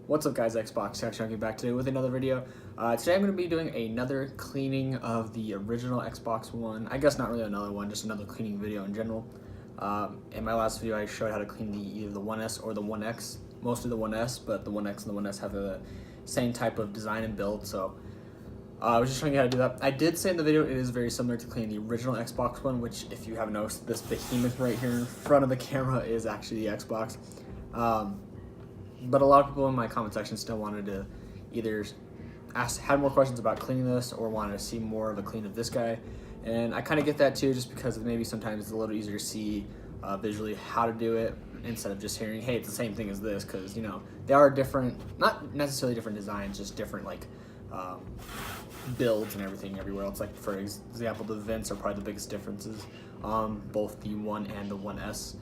What's up guys, Xbox Chunky back today with another video. Today I'm going to be doing another cleaning of the original Xbox One. I guess not really another one, just another cleaning video in general. In my last video I showed how to clean either the 1S or the 1X, mostly the 1S, but the 1X and the 1S have the same type of design and build, so I was just showing you how to do that. I did say in the video it is very similar to cleaning the original Xbox One, which if you haven't noticed, this behemoth right here in front of the camera is actually the Xbox. But a lot of people in my comment section still wanted to either had more questions about cleaning this or wanted to see more of a clean of this guy. And I kind of get that too, just because maybe sometimes it's a little easier to see visually how to do it instead of just hearing, hey, it's the same thing as this, because, you know, they are different, not necessarily different designs, just different, like, builds and everything everywhere else. Like, for example, the vents are probably the biggest differences on both the 1 and the 1S.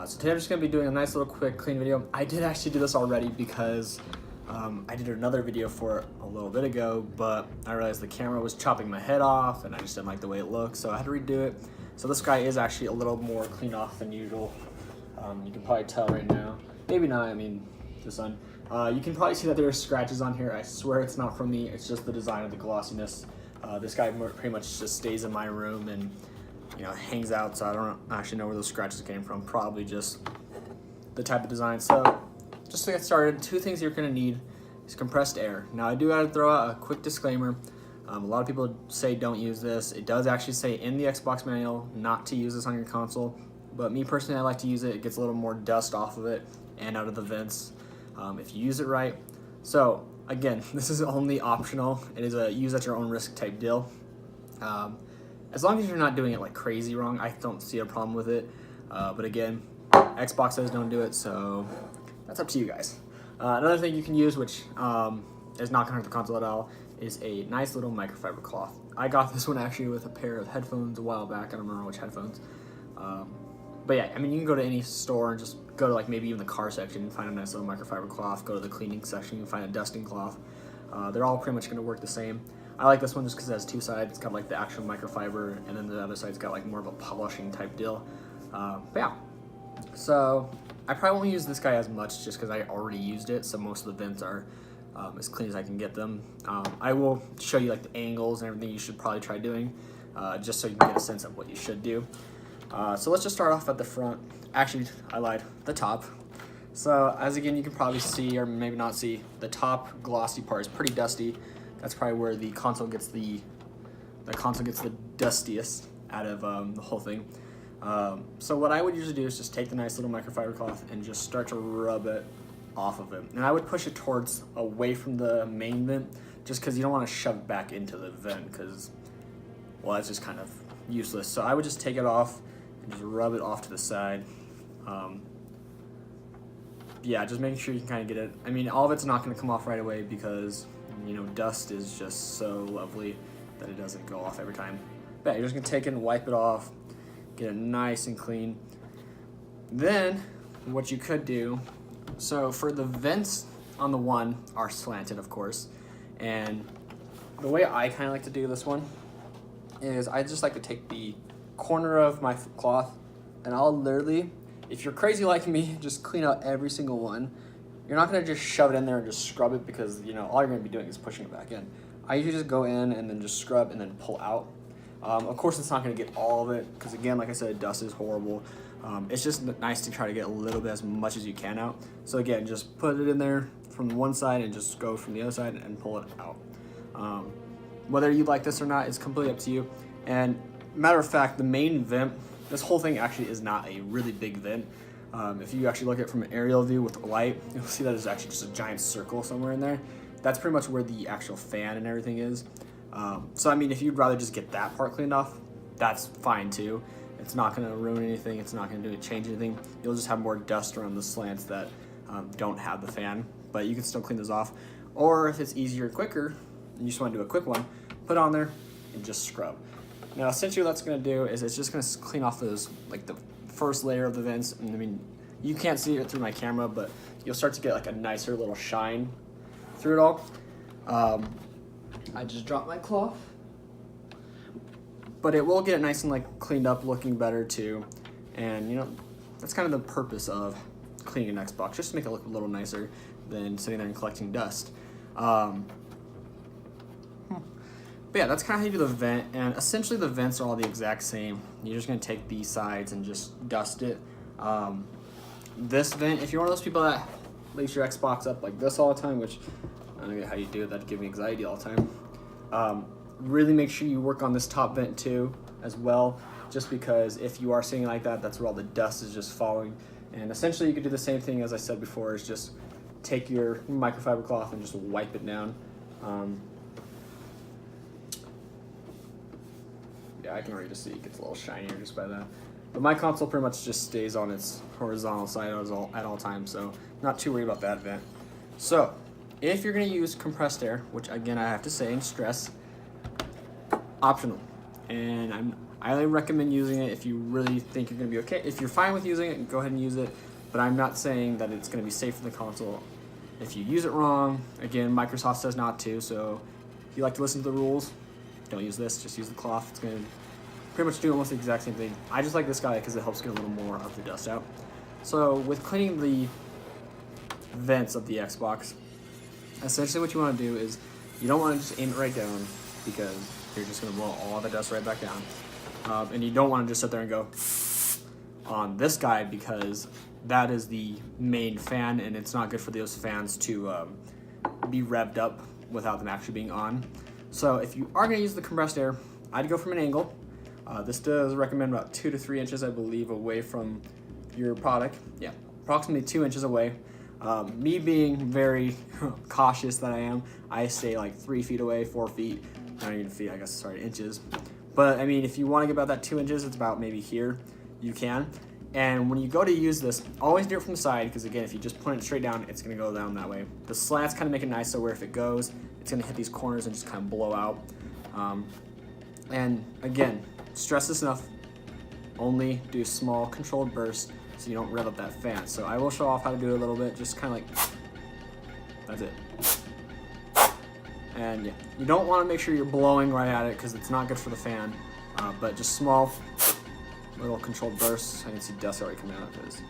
So today I'm just going to be doing a nice little quick clean video. I did actually do this already because I did another video for it a little bit ago, but I realized the camera was chopping my head off and I just didn't like the way it looked, so I had to redo it. So this guy is actually a little more clean off than usual. You can probably tell right now. Maybe not, I mean, the sun. You can probably see that there are scratches on here. I swear it's not from me, it's just the design of the glossiness. This guy pretty much just stays in my room and, you know, hangs out, so I don't actually know where those scratches came from. Probably just the type of design. So just to get started, two things you're going to need is compressed air. Now I do have to throw out a quick disclaimer. A lot of people say don't use this. It does actually say in the Xbox manual not to use this on your console, but me personally, I like to use it. It gets a little more dust off of it and out of the vents if you use it right. So again, this is only optional. It is a use at your own risk type deal. As long as you're not doing it like crazy wrong, I don't see a problem with it. But again, Xbox says don't do it, so that's up to you guys. Another thing you can use, which is not gonna hurt the console at all, is a nice little microfiber cloth. I got this one actually with a pair of headphones a while back. I don't remember which headphones. But yeah, I mean, you can go to any store and just go to like maybe even the car section and find a nice little microfiber cloth. Go to the cleaning section and find a dusting cloth. They're all pretty much gonna work the same. I like this one just because it has two sides. It's got like the actual microfiber, and then the other side's got like more of a polishing type deal. But yeah, so I probably won't use this guy as much just because I already used it, so most of the vents are as clean as I can get them. I will show you like the angles and everything you should probably try doing, just so you can get a sense of what you should do. So let's just start off at the front. Actually, I lied, the top. So as again, you can probably see, or maybe not see, the top glossy part is pretty dusty. That's probably where the console gets the dustiest out of the whole thing. So what I would usually do is just take the nice little microfiber cloth and just start to rub it off of it. And I would push it towards away from the main vent, just because you don't want to shove it back into the vent, because, well, that's just kind of useless. So I would just take it off and just rub it off to the side. Yeah, just making sure you can kind of get it. I mean, all of it's not going to come off right away because, you know, dust is just so lovely that it doesn't go off every time. But yeah, you're just gonna take it and wipe it off, get it nice and clean. Then, what you could do, so for the vents on the one are slanted, of course, and the way I kind of like to do this one is I just like to take the corner of my cloth and I'll literally, if you're crazy like me, just clean out every single one. You're not gonna just shove it in there and just scrub it because, you know, all you're gonna be doing is pushing it back in. I usually just go in and then just scrub and then pull out. Of course, it's not gonna get all of it because, again, like I said, dust is horrible. It's just nice to try to get a little bit, as much as you can out. So again, just put it in there from one side and just go from the other side and pull it out. Whether you like this or not is completely up to you. And matter of fact, the main vent, this whole thing actually is not a really big vent. If you actually look at it from an aerial view with the light, you'll see that there's actually just a giant circle somewhere in there. That's pretty much where the actual fan and everything is. So I mean, if you'd rather just get that part cleaned off, that's fine too. It's not gonna ruin anything, it's not gonna change anything. You'll just have more dust around the slants that don't have the fan, but you can still clean those off. Or if it's easier and quicker, and you just wanna do a quick one, put it on there and just scrub. Now essentially what that's gonna do is it's just gonna clean off those, like the first layer of the vents. And I mean, you can't see it through my camera, but you'll start to get like a nicer little shine through it all. I just dropped my cloth, but it will get it nice and like cleaned up, looking better too. And you know, that's kind of the purpose of cleaning an Xbox, just to make it look a little nicer. than sitting there and collecting dust. But yeah, that's kind of how you do the vent, and essentially the vents are all the exact same. You're just going to take these sides and just dust it. This vent, if you're one of those people that leaves your Xbox up like this all the time, which I don't know how you do it, that'd give me anxiety all the time. Really make sure you work on this top vent too as well, just because if you are sitting like that, that's where all the dust is just falling. And essentially you could do the same thing as I said before, is just take your microfiber cloth and just wipe it down. Yeah, I can already just see it gets a little shinier just by that. But my console pretty much just stays on its horizontal side at all times, so not too worried about that vent. So, if you're going to use compressed air, which again I have to say and stress, optional. And I highly recommend using it if you really think you're going to be okay. If you're fine with using it, go ahead and use it. But I'm not saying that it's going to be safe for the console. If you use it wrong, again, Microsoft says not to, so if you like to listen to the rules, don't use this, just use the cloth. It's going to pretty much do almost the exact same thing. I just like this guy because it helps get a little more of the dust out. So with cleaning the vents of the Xbox, essentially what you want to do is you don't want to just aim it right down because you're just going to blow all the dust right back down. And you don't want to just sit there and go on this guy because that is the main fan and it's not good for those fans to be revved up without them actually being on. So if you are going to use the compressed air, I'd go from an angle. This does recommend about 2 to 3 inches, I believe, away from your product. Yeah, approximately 2 inches away. Me being very cautious that I am, I stay like 3 feet away, 4 feet, not even feet, I guess, sorry, inches. But I mean, if you want to get about that 2 inches, it's about maybe here, you can. And when you go to use this, always do it from the side, because again, if you just point it straight down, it's going to go down that way. The slats kind of make it nice, so where if it goes, it's going to hit these corners and just kind of blow out. And again, stress this enough, only do small controlled bursts so you don't rev up that fan. So I will show off how to do it a little bit, just kind of like, that's it. And yeah, you don't want to make sure you're blowing right at it because it's not good for the fan, but just small little controlled bursts. I can see dust already coming out of this.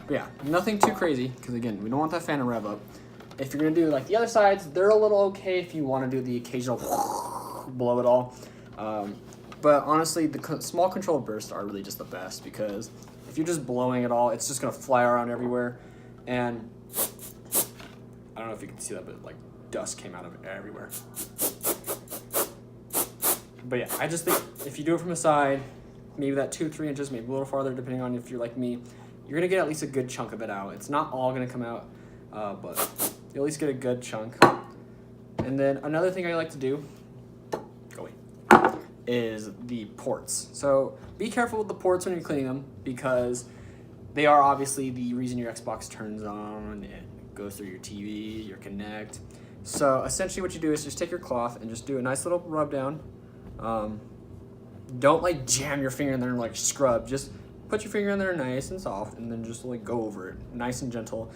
But yeah, nothing too crazy because again, we don't want that fan to rev up. If you're gonna do like the other sides, they're a little okay if you want to do the occasional blow it all. But honestly, the small controlled bursts are really just the best because if you're just blowing it all, it's just gonna fly around everywhere. And I don't know if you can see that, but like dust came out of it everywhere. But yeah, I just think if you do it from the side, maybe that 2-3 inches, maybe a little farther, depending on if you're like me, you're gonna get at least a good chunk of it out. It's not all gonna come out, but you at least get a good chunk. And then another thing I like to do, is the ports. So be careful with the ports when you're cleaning them because they are obviously the reason your Xbox turns on and goes through your TV, your Kinect. So essentially what you do is just take your cloth and just do a nice little rub down. Don't like jam your finger in there and like scrub. Just put your finger in there nice and soft and then just like go over it, nice and gentle.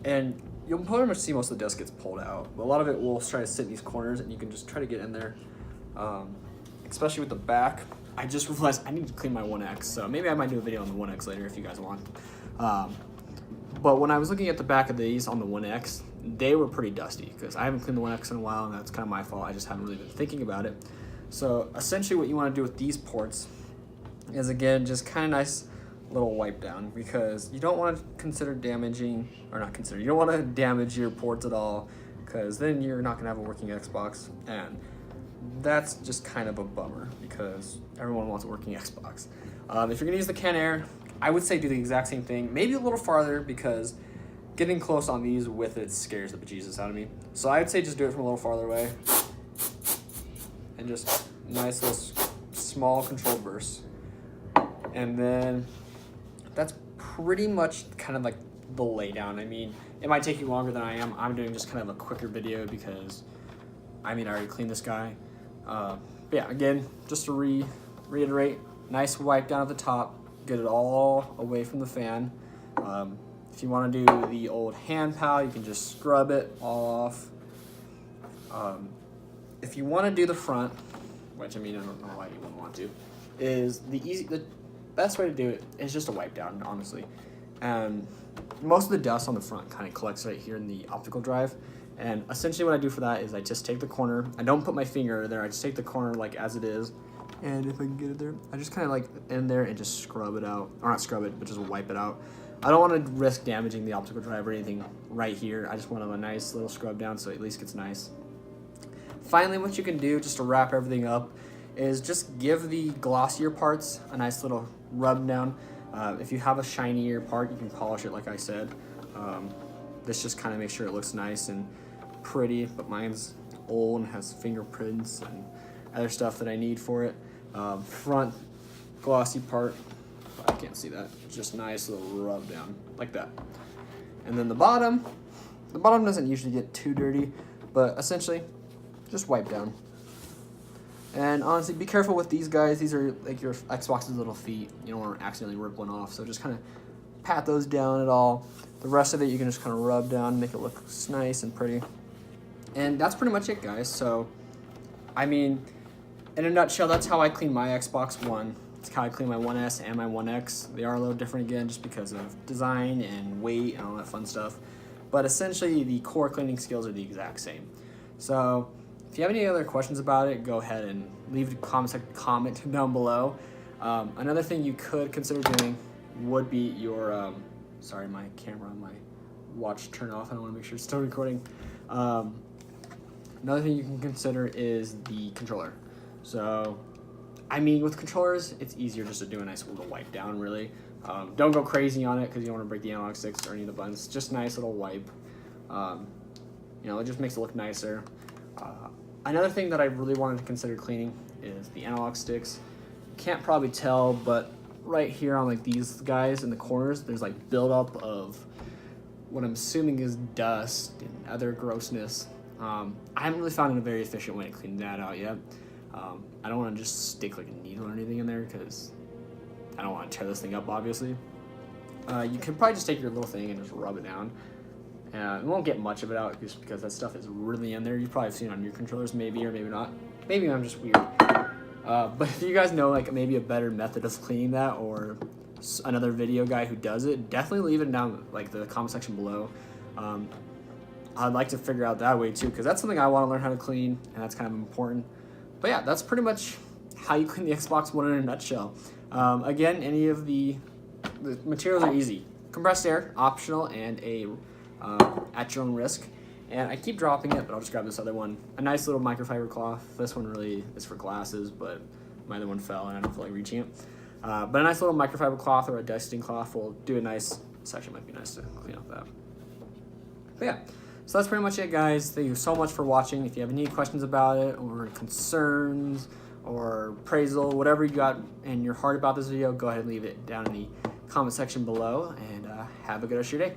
And you'll pretty much see most of the dust gets pulled out. But a lot of it will try to sit in these corners and you can just try to get in there. Especially with the back. I just realized I need to clean my 1X, so maybe I might do a video on the 1X later if you guys want. But when I was looking at the back of these on the 1X, they were pretty dusty because I haven't cleaned the 1X in a while and that's kind of my fault. I just haven't really been thinking about it. So essentially what you want to do with these ports is again just kind of nice little wipe down because you don't want to you don't want to damage your ports at all because then you're not going to have a working Xbox, and that's just kind of a bummer because everyone wants a working Xbox. If you're going to use the can air, I would say do the exact same thing, maybe a little farther because getting close on these with it scares the bejesus out of me. So I'd say just do it from a little farther away and just nice little small controlled bursts. And then that's pretty much kind of like the laydown. I mean, it might take you longer than I am. I'm doing just kind of a quicker video because I already cleaned this guy. But yeah, again, just to reiterate, nice wipe down at the top, get it all away from the fan. If you want to do the old hand pal, you can just scrub it all off. If you want to do the front, which I don't know why you wouldn't want to, is the best way to do it is just to wipe down, honestly. And most of the dust on the front kind of collects right here in the optical drive. And essentially what I do for that is I just take the corner, I don't put my finger there, I just take the corner like as it is, and if I can get it there, I just kind of like in there and just scrub it out, or not scrub it, but just wipe it out. I don't want to risk damaging the optical drive or anything right here. I just want a nice little scrub down so it at least gets nice. Finally, what you can do just to wrap everything up is just give the glossier parts a nice little rub down. If you have a shinier part, you can polish it like I said. This just kind of makes sure it looks nice and pretty, but mine's old and has fingerprints and other stuff that I need for it. Front glossy part, I can't see that, just nice little rub down like that. And then the bottom doesn't usually get too dirty, but essentially just wipe down. And honestly, be careful with these guys. These are like your Xbox's little feet. You don't want to accidentally rip one off, so just kind of pat those down at all. The rest of it you can just kind of rub down, make it look nice and pretty. And that's pretty much it, guys. So, I mean, in a nutshell, that's how I clean my Xbox One. It's how I clean my 1S and my 1X. They are a little different again just because of design and weight and all that fun stuff. But essentially, the core cleaning skills are the exact same. So, if you have any other questions about it, go ahead and leave a comment down below. Another thing you could consider doing would be your, sorry, my camera on my watch turned off. I don't want to make sure it's still recording. Another thing you can consider is the controller. So, I mean, with controllers, it's easier just to do a nice little wipe down, really. Don't go crazy on it because you don't want to break the analog sticks or any of the buttons. Just a nice little wipe. You know, it just makes it look nicer. Another thing that I really wanted to consider cleaning is the analog sticks. You can't probably tell, but right here on like these guys in the corners, there's like buildup of what I'm assuming is dust and other grossness. I haven't really found a very efficient way to clean that out yet. I don't want to just stick like a needle or anything in there because I don't want to tear this thing up, obviously. You can probably just take your little thing and just rub it down. You won't get much of it out just because that stuff is really in there. You've probably seen it on your controllers, maybe or maybe not. Maybe I'm just weird. But if you guys know like maybe a better method of cleaning that or another video guy who does it, definitely leave it down like the comment section below. I'd like to figure out that way too because that's something I want to learn how to clean and that's kind of important. But yeah, that's pretty much how you clean the Xbox One in a nutshell. Again, any of the materials are easy. Compressed air, optional, and at your own risk. And I keep dropping it, but I'll just grab this other one. A nice little microfiber cloth. This one really is for glasses, but my other one fell and I don't feel like reaching it. But a nice little microfiber cloth or a dusting cloth will do a nice, this actually might be nice to clean up that. But yeah, so that's pretty much it, guys. Thank you so much for watching. If you have any questions about it or concerns or appraisal, whatever you got in your heart about this video, go ahead and leave it down in the comment section below and have a good rest of your day.